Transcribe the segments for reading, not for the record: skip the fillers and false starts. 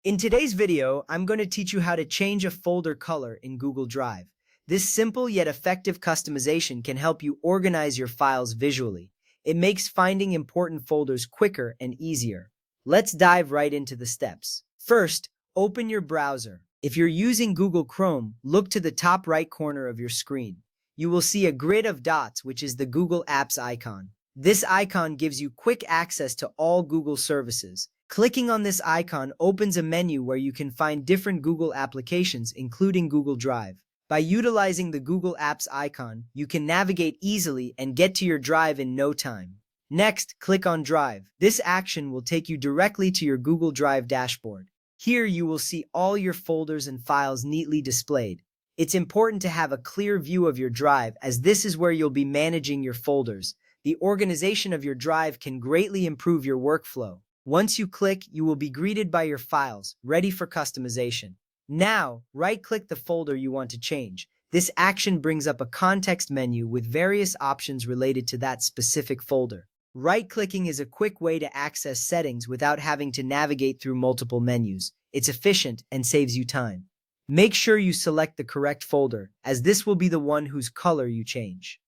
In today's video, I'm going to teach you how to change a folder color in Google Drive. This simple yet effective customization can help you organize your files visually. It makes finding important folders quicker and easier. Let's dive right into the steps. First, open your browser. If you're using Google Chrome, look to the top right corner of your screen. You will see a grid of dots, which is the Google Apps icon. This icon gives you quick access to all Google services. Clicking on this icon opens a menu where you can find different Google applications, including Google Drive. By utilizing the Google Apps icon, you can navigate easily and get to your Drive in no time. Next, click on Drive. This action will take you directly to your Google Drive dashboard. Here you will see all your folders and files neatly displayed. It's important to have a clear view of your Drive, as this is where you'll be managing your folders. The organization of your Drive can greatly improve your workflow. Once you click, you will be greeted by your files, ready for customization. Now, right-click the folder you want to change. This action brings up a context menu with various options related to that specific folder. Right-clicking is a quick way to access settings without having to navigate through multiple menus. It's efficient and saves you time. Make sure you select the correct folder, as this will be the one whose color you change.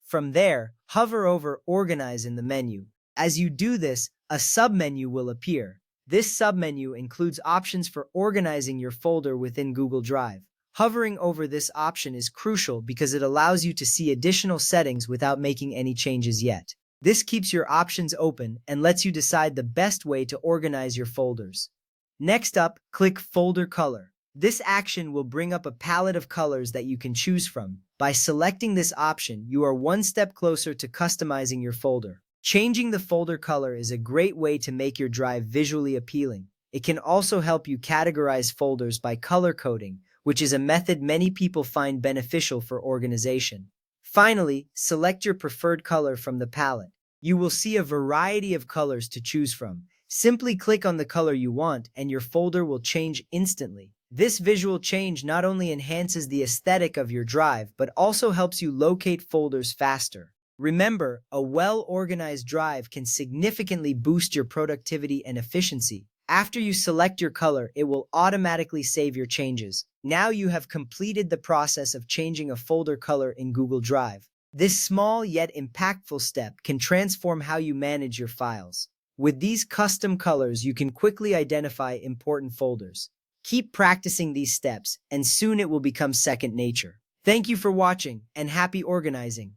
From there, hover over Organize in the menu. As you do this, a submenu will appear. This submenu includes options for organizing your folder within Google Drive. Hovering over this option is crucial because it allows you to see additional settings without making any changes yet. This keeps your options open and lets you decide the best way to organize your folders. Next up, click Folder Color. This action will bring up a palette of colors that you can choose from. By selecting this option, you are one step closer to customizing your folder. Changing the folder color is a great way to make your Drive visually appealing. It can also help you categorize folders by color coding, which is a method many people find beneficial for organization. Finally, select your preferred color from the palette. You will see a variety of colors to choose from. Simply click on the color you want and your folder will change instantly. This visual change not only enhances the aesthetic of your Drive, but also helps you locate folders faster. Remember, a well-organized Drive can significantly boost your productivity and efficiency. After you select your color, it will automatically save your changes. Now you have completed the process of changing a folder color in Google Drive. This small yet impactful step can transform how you manage your files. With these custom colors, you can quickly identify important folders. Keep practicing these steps, and soon it will become second nature. Thank you for watching, and happy organizing!